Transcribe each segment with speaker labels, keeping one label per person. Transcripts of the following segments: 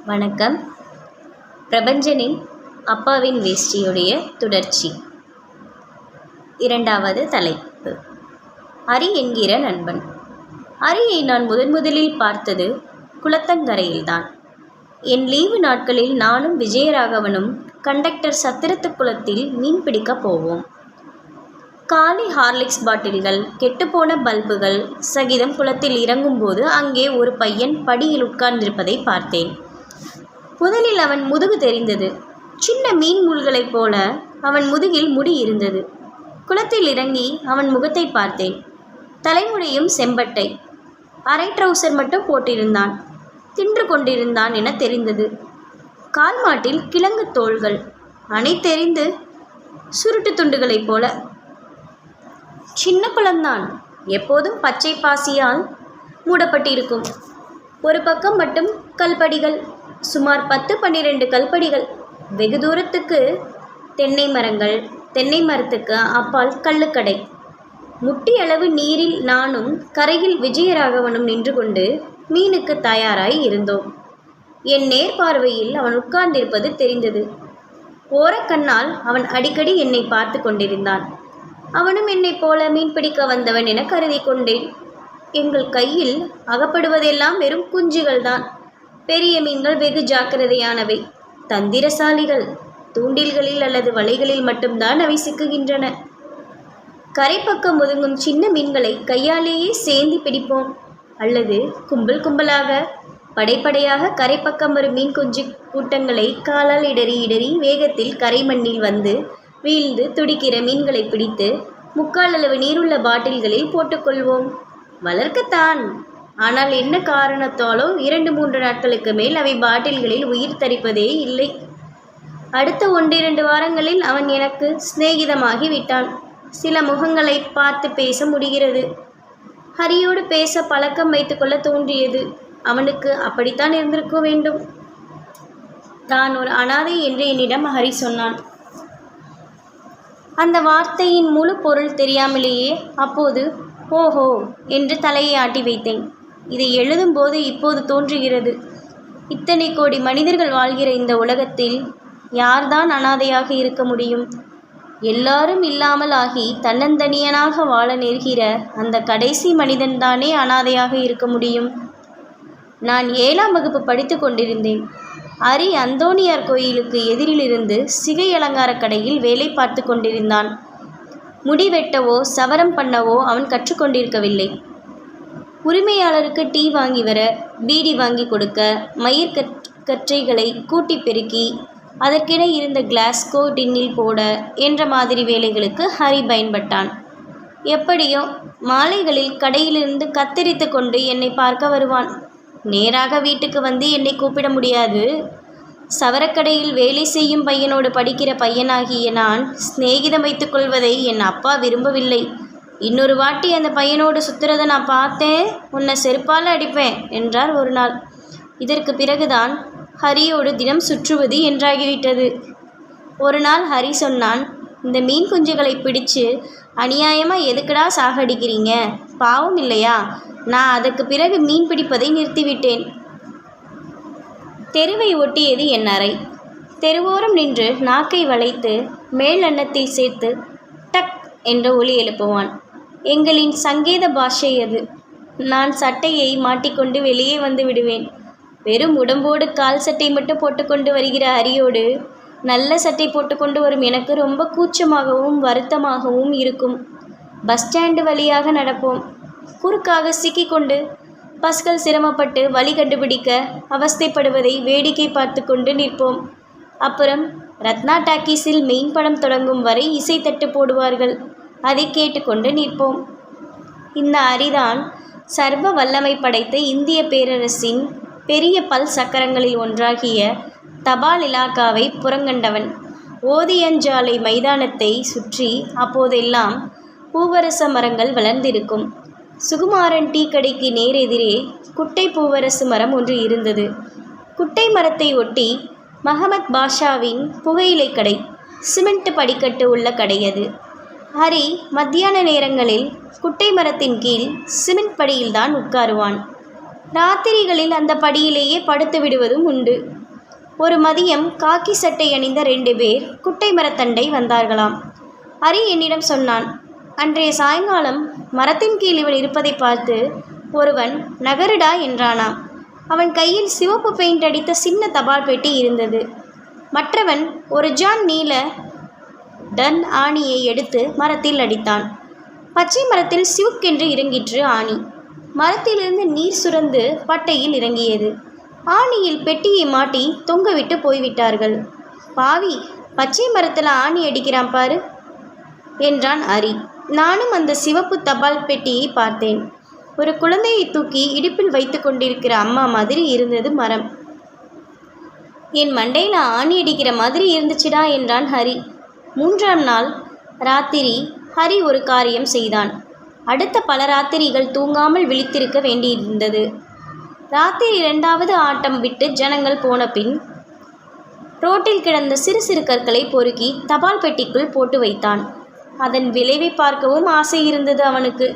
Speaker 1: வணக்கம். பிரபஞ்சனின் அப்பாவின் வேஷ்டியுடைய தொடர்ச்சி. இரண்டாவது தலைப்பு. ஹரி என்கிற நண்பன். ஹரியை நான் முதலில் பார்த்தது குளத்தங்கரையில்தான். என் லீவு நாட்களில் நானும் விஜயராகவனும் கண்டக்டர் சத்திரத்து குளத்தில் மீன் பிடிக்க போவோம். காலி ஹார்லிக்ஸ் பாட்டில்கள், கெட்டுப்போன பல்புகள் சகிதம் குளத்தில் இறங்கும்போது அங்கே ஒரு பையன் படியில் உட்கார்ந்திருப்பதை பார்த்தேன். முதலில் அவன் முதுகு தெரிந்தது. சின்ன மீன் முள்களைப் போல அவன் முதுகில் முடி இருந்தது. குளத்தில் இறங்கி அவன் முகத்தை பார்த்தேன். தலைமுடியும் செம்பட்டை, அரை ட்ரவுசர் மட்டும் போட்டிருந்தான். தின்று கொண்டிருந்தான் என தெரிந்தது. கால் மாட்டில் கிழங்கு தோள்கள், அணை தெரிந்து சுருட்டு துண்டுகளைப் போல. சின்ன குளம்தான், எப்போதும் பச்சை பாசியால் மூடப்பட்டிருக்கும். ஒரு பக்கம் மட்டும் கல்படிகள், சுமார் 10-12 கல்படிகள். வெகு தூரத்துக்கு தென்னை மரங்கள், தென்னை மரத்துக்கு அப்பால் கள்ளுக்கடை. முட்டி அளவு நீரில் நானும் கரையில் விஜயராகவனும் நின்று கொண்டு மீனுக்கு தயாராய் இருந்தோம். என் நேர்பார்வையில் அவன் உட்கார்ந்திருப்பது தெரிந்தது. ஓரக்கண்ணால் அவன் அடிக்கடி என்னை பார்த்து கொண்டிருந்தான். அவனும் என்னைப் போல மீன் பிடிக்க வந்தவன் என கருதி கொண்டேன். எங்கள் கையில் அகப்படுவதெல்லாம் வெறும் குஞ்சுகள்தான். பெரிய மீன்கள் வெகு ஜாக்கிரதையானவை, தந்திரசாலிகள். தூண்டில்களில் அல்லது வலைகளில் மட்டும்தான் அவை சிக்குகின்றன. கரைப்பக்கம் ஒதுங்கும் சின்ன மீன்களை கையாலேயே சேந்தி பிடிப்போம், அல்லது கும்பல் கும்பலாக படைப்படையாக கரைப்பக்கம் வரும் மீன் குஞ்சு கூட்டங்களை காலால் இடறி வேகத்தில் கரை மண்ணில் வந்து வீழ்ந்து துடிக்கிற மீன்களை பிடித்து 3/4 அளவு நீருள்ள பாட்டில்களில் போட்டுக்கொள்வோம். வளர்க்கத்தான். ஆனால் என்ன காரணத்தாலோ 2-3 நாட்களுக்கு மேல் அவை பாட்டில்களில் உயிர் தரிப்பதே இல்லை. அடுத்த 1-2 வாரங்களில் அவன் எனக்கு சிநேகிதமாகி விட்டான். சில முகங்களை பார்த்து பேச முடிகிறது. ஹரியோடு பேச பழக்கம் வைத்துக்கொள்ள தோன்றியது. அவனுக்கு அப்படித்தான் இருந்திருக்க வேண்டும். தான் ஒரு அனாதை என்று என்னிடம் ஹரி சொன்னான். அந்த வார்த்தையின் முழு பொருள் தெரியாமலேயே அப்போது ஓஹோ என்று தலையை ஆட்டி வைத்தேன். இதை எழுதும்போது இப்போது தோன்றுகிறது, இத்தனை கோடி மனிதர்கள் வாழ்கிற இந்த உலகத்தில் யார்தான் அனாதையாக இருக்க முடியும்? எல்லாரும் இல்லாமல் ஆகி தன்னந்தனியனாக வாழ நேர்கிற அந்த கடைசி மனிதன்தானே அனாதையாக இருக்க முடியும். நான் 7ஆம் வகுப்பு படித்து கொண்டிருந்தேன். ஹரி அந்தோணியார் கோயிலுக்கு எதிரிலிருந்து சிகை அலங்கார கடையில் வேலை பார்த்து கொண்டிருந்தான். முடி வெட்டவோ சவரம் பண்ணவோ அவன் கற்றுக்கொண்டிருக்கவில்லை. உரிமையாளருக்கு டீ வாங்கி வர, பீடி வாங்கி கொடுக்க, மயிர் கற்றைகளை கூட்டி பெருக்கி அதற்கிட இருந்த கிளாஸ்கோ டின்னில் போட என்ற மாதிரி வேலைகளுக்கு ஹரி பயன்பட்டான். எப்படியோ மாலைகளில் கடையிலிருந்து கத்தரித்து கொண்டு என்னை பார்க்க வருவான். நேராக வீட்டுக்கு வந்து என்னை கூப்பிட முடியாது. சவரக்கடையில் வேலை செய்யும் பையனோடு படிக்கிற பையனாகிய நான் சிநேகிதம் வைத்துக் கொள்வதை என் அப்பா விரும்பவில்லை. இன்னொரு வாட்டி அந்த பையனோடு சுத்துறதை நான் பார்த்தேன், உன்னை செருப்பால் அடிப்பேன் என்றார் ஒரு நாள். இதற்கு பிறகுதான் ஹரியோடு தினம் சுற்றுவது என்றாகிவிட்டது. ஒரு நாள் ஹரி சொன்னான், இந்த மீன் குஞ்சுகளை பிடிச்சு அநியாயமாக எதுக்குடா சாகடிக்கிறீங்க? பாவம் இல்லையா? நான் அதற்கு பிறகு மீன் பிடிப்பதை நிறுத்திவிட்டேன். தெருவை ஒட்டியது என் அறை. தெருவோரம் நின்று நாக்கை வளைத்து மேல் அன்னத்தில் சேர்த்து டக் என்ற ஒலி எழுப்புவான். எங்களின் சங்கேத பாஷை அது. நான் சட்டையை மாட்டிக்கொண்டு வெளியே வந்து விடுவேன். வெறும் உடம்போடு கால் சட்டை மட்டும் போட்டுக்கொண்டு வருகிற ஹரியோடு நல்ல சட்டை போட்டுக்கொண்டு வரும் எனக்கு ரொம்ப கூச்சமாகவும் வருத்தமாகவும் இருக்கும். பஸ் ஸ்டாண்டு வழியாக நடப்போம். குறுக்காக சிக்கிக்கொண்டு பஸ்கள் சிரமப்பட்டு வழி கண்டுபிடிக்க அவஸ்தைப்படுவதை வேடிக்கை பார்த்து கொண்டு நிற்போம். அப்புறம் ரத்னா டாக்கீஸில் மெயின் படம் தொடங்கும் வரை இசைத்தட்டு போடுவார்கள். அதை கேட்டுக்கொண்டு நிற்போம். இந்த ஹரிதான் சர்வ வல்லமை படைத்த இந்திய பேரரசின் பெரிய பல் சக்கரங்களில் ஒன்றாகிய தபால் இலாக்காவை புறங்கண்டவன். ஓதியஞ்சாலை மைதானத்தை சுற்றி அப்போதெல்லாம் பூவரச மரங்கள் வளர்ந்திருக்கும். சுகுமாரன் டீ கடைக்கு நேர் எதிரே குட்டை பூவரசு மரம் ஒன்று இருந்தது. குட்டை மரத்தை ஒட்டி மஹமத் பாஷாவின் புகையிலை கடை, சிமெண்ட் படிக்கட்டு உள்ள கடை அது. ஹரி மத்தியான நேரங்களில் குட்டை மரத்தின் கீழ் சிமெண்ட் படியில்தான் உட்காருவான். ராத்திரிகளில் அந்த படியிலேயே படுத்து விடுவதும் உண்டு. ஒரு மதியம் காக்கி சட்டை அணிந்த 2 பேர் குட்டை மரத்தண்டை வந்தார்களாம். ஹரி என்னிடம் சொன்னான். அன்றைய சாயங்காலம் மரத்தின் கீழ் இவன் இருப்பதை பார்த்து ஒருவன் நகருடா என்றானாம். அவன் கையில் சிவப்பு பெயிண்ட் அடித்த சின்ன தபால் பெட்டி இருந்தது. மற்றவன் ஒரு ஜான் நீல டன் ஆணியை எடுத்து மரத்தில் அடித்தான். பச்சை மரத்தில் சிவுக்கென்று இறங்கிற்று ஆணி. மரத்திலிருந்து நீர் சுரந்து பட்டையில் இறங்கியது. ஆணியில் பெட்டியை மாட்டி தொங்கவிட்டு போய்விட்டார்கள். பாவி, பச்சை மரத்தில் ஆணி அடிக்கிறான் பாரு என்றான் ஹரி. நானும் அந்த சிவப்பு தபால் பெட்டியை பார்த்தேன். ஒரு குழந்தையை தூக்கி இடுப்பில் வைத்து கொண்டிருக்கிற அம்மா மாதிரி இருந்தது மரம். என் மண்டையில் ஆணி அடிக்கிற மாதிரி இருந்துச்சுடா என்றான் ஹரி. 3ஆம் நாள் ராத்திரி ஹரி ஒரு காரியம் செய்தான். அடுத்த பல ராத்திரிகள் தூங்காமல் விழித்திருக்க வேண்டியிருந்தது. ராத்திரி 2வது ஆட்டம் விட்டு ஜனங்கள் போன பின் ரோட்டில் கிடந்த சிறு சிறு கற்களை பொறுக்கி தபால் பெட்டிக்குள் போட்டு வைத்தான். அதன் விளைவை பார்க்கவும் ஆசை இருந்தது அவனுக்கு.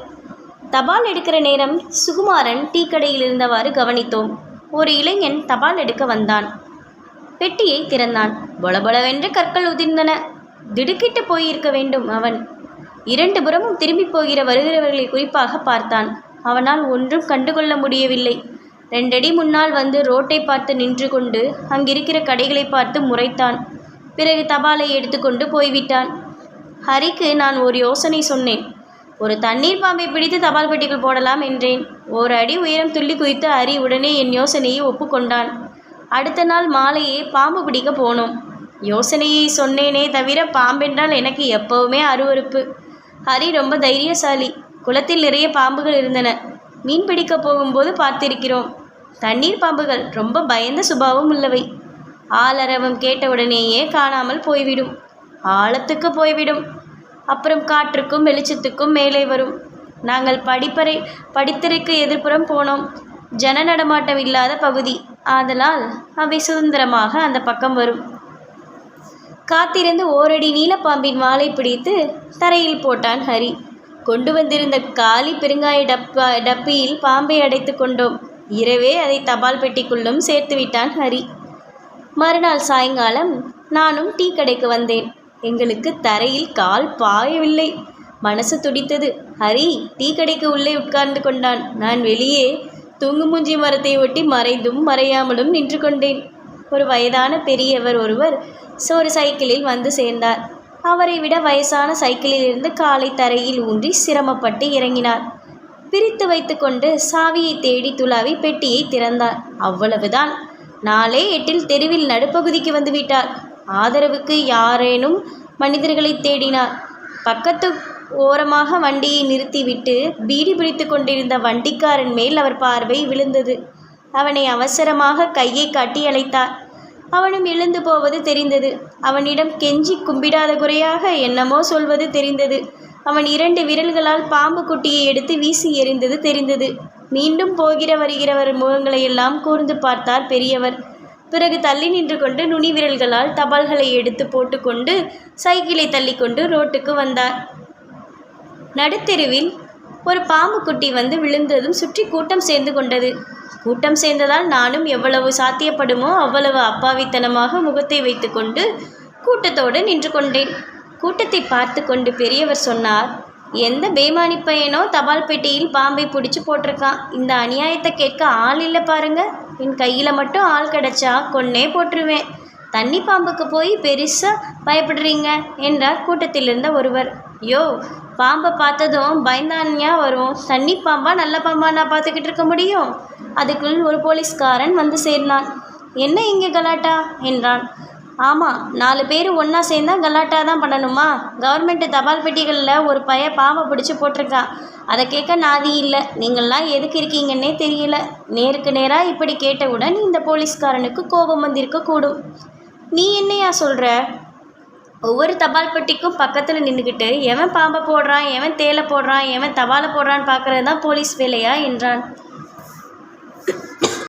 Speaker 1: தபால் எடுக்கிற நேரம் சுகுமாரன் டீ கடையில் இருந்தவாறு கவனித்தோம். ஒரு இளைஞன் தபால் எடுக்க வந்தான். பெட்டியை திறந்தான். பொலபொலவென்று கற்கள் உதிர்ந்தன. திடுக்கிட்டு போயிருக்க வேண்டும் அவன். 2 புறமும் திரும்பி போகிற வருகிறவர்களை குறிப்பாக பார்த்தான். அவனால் ஒன்றும் கண்டுகொள்ள முடியவில்லை. 2 அடி முன்னால் வந்து ரோட்டை பார்த்து நின்று கொண்டு அங்கிருக்கிற கடைகளை பார்த்து முறைத்தான். பிறகு தபாலை எடுத்துக்கொண்டு போய்விட்டான். ஹரிக்கு நான் ஒரு யோசனை சொன்னேன். ஒரு தண்ணீர் பாம்பை பிடித்து தபால் பெட்டிக்குள் போடலாம் என்றேன். 1 அடி உயரம் துள்ளி குதித்து ஹரி உடனே என் யோசனையை ஒப்புக்கொண்டான். அடுத்த நாள் மாலையே பாம்பு பிடிக்க போனோம். யோசனையை சொன்னேனே தவிர பாம்பென்றால் எனக்கு எப்பவுமே அருவருப்பு. ஹரி ரொம்ப தைரியசாலி. குளத்தில் நிறைய பாம்புகள் இருந்தன. மீன் பிடிக்க போகும்போது பார்த்திருக்கிறோம். தண்ணீர் பாம்புகள் ரொம்ப பயந்த சுபாவம் உள்ளவை. ஆளரவம் கேட்டவுடனேயே காணாமல் போய்விடும். ஆழத்துக்கு போய்விடும். அப்புறம் காற்றுக்கும் வெளிச்சத்துக்கும் மேலே வரும். நாங்கள் படித்தறைக்கு எதிர்ப்புறம் போனோம். ஜன நடமாட்டம் இல்லாத பகுதி. ஆதலால் அவை சுதந்திரமாக அந்த பக்கம் வரும். காத்திருந்து 1 அடி நீலப்பாம்பின் வாலை பிடித்து தரையில் போட்டான் ஹரி. கொண்டு வந்திருந்த காலி பெருங்காய டப்பியில் பாம்பை அடைத்து கொண்டோம். இரவே அதை தபால் பெட்டிக்குள்ளும் சேர்த்து விட்டான் ஹரி. மறுநாள் சாயங்காலம் நானும் டீ கடைக்கு வந்தேன். எங்களுக்கு தரையில் கால் பாயவில்லை. மனசு துடித்தது. ஹரி டீ கடைக்கு உள்ளே உட்கார்ந்து கொண்டான். நான் வெளியே தூங்குமூஞ்சி மரத்தை ஒட்டி மறைந்தும் மறையாமலும் நின்று கொண்டேன். ஒரு வயதான பெரியவர் ஒருவர் ஒரு சைக்கிளில் வந்து சேர்ந்தார். அவரை விட வயசான சைக்கிளிலிருந்து காலை தரையில் ஊன்றி சிரமப்பட்டு இறங்கினார். பிரித்து வைத்து கொண்டு சாவியை தேடி துளாவி பெட்டியை திறந்தார். அவ்வளவுதான். 4:08 தெருவில் நடுப்பகுதிக்கு வந்துவிட்டார். ஆதரவுக்கு யாரேனும் மனிதர்களை தேடினார். பக்கத்து ஓரமாக வண்டியை நிறுத்திவிட்டு பீடி பிடித்து கொண்டிருந்த வண்டிக்காரன் மேல் அவர் பார்வை விழுந்தது. அவனை அவசரமாக கையை காட்டி அழைத்தார். அவனும் எழுந்து போவது தெரிந்தது. அவனிடம் கெஞ்சி கும்பிடாத குறையாக என்னமோ சொல்வது தெரிந்தது. அவன் 2 விரல்களால் பாம்பு குட்டியை எடுத்து வீசி எறிந்தது தெரிந்தது. மீண்டும் போகிற வருகிறவர் முகங்களையெல்லாம் கூர்ந்து பார்த்தார் பெரியவர். பிறகு தள்ளி நின்று கொண்டு நுனி விரல்களால் தபால்களை எடுத்து போட்டுக்கொண்டு சைக்கிளை தள்ளிக்கொண்டு ரோட்டுக்கு வந்தார். நடுத்தெருவில் ஒரு பாம்பு குட்டி வந்து விழுந்ததும் சுற்றி கூட்டம் சேர்ந்து கொண்டது. கூட்டம் சேர்ந்ததால் நானும் எவ்வளவு சாத்தியப்படுமோ அவ்வளவு அப்பாவித்தனமாக முகத்தை வைத்து கொண்டு கூட்டத்தோடு நின்று கொண்டேன். கூட்டத்தை பார்த்து கொண்டு பெரியவர் சொன்னார், எந்த பேமானி பையனோ தபால் பெட்டியில் பாம்பை பிடிச்சி போட்டிருக்கான். இந்த அநியாயத்தை கேட்க ஆள் இல்லை பாருங்க. என் கையில் மட்டும் ஆள் கிடச்சா கொன்னே போட்டுருவேன். தண்ணி பாம்புக்கு போய் பெருசாக பயப்படுறீங்க என்றார் கூட்டத்தில் இருந்த ஒருவர். யோ, பாம்பை பார்த்ததும் பயந்தானியா வரும். தண்ணி பாம்பா நல்ல பாம்பா நான் பார்த்துக்கிட்டு இருக்க முடியும்? அதுக்குள் ஒரு போலீஸ்காரன் வந்து சேர்ந்தான். என்ன இங்கே கலாட்டா என்றான். ஆமாம், 4 பேர் ஒன்றா சேர்ந்தா கலாட்டா தான் பண்ணணுமா? கவர்மெண்ட்டு தபால் பெட்டிகளில் ஒரு பாம்பை பிடிச்சி போட்டிருக்கான். அதை கேட்க நாதி இல்லை. நீங்கள்லாம் எதுக்கு இருக்கீங்கன்னே தெரியல. நேருக்கு நேராக இப்படி கேட்டவுடன் இந்த போலீஸ்காரனுக்கு கோபம் வந்திருக்கக்கூடும். நீ என்னையா சொல்கிற? ஒவ்வொரு தபால் பெட்டிக்கும் பக்கத்தில் நின்றுக்கிட்டு எவன் பாம்பை போடுறான், எவன் தேலை போடுறான், எவன் தபாலை போடுறான்னு பார்க்குறது தான் போலீஸ் வேலையா என்றான்.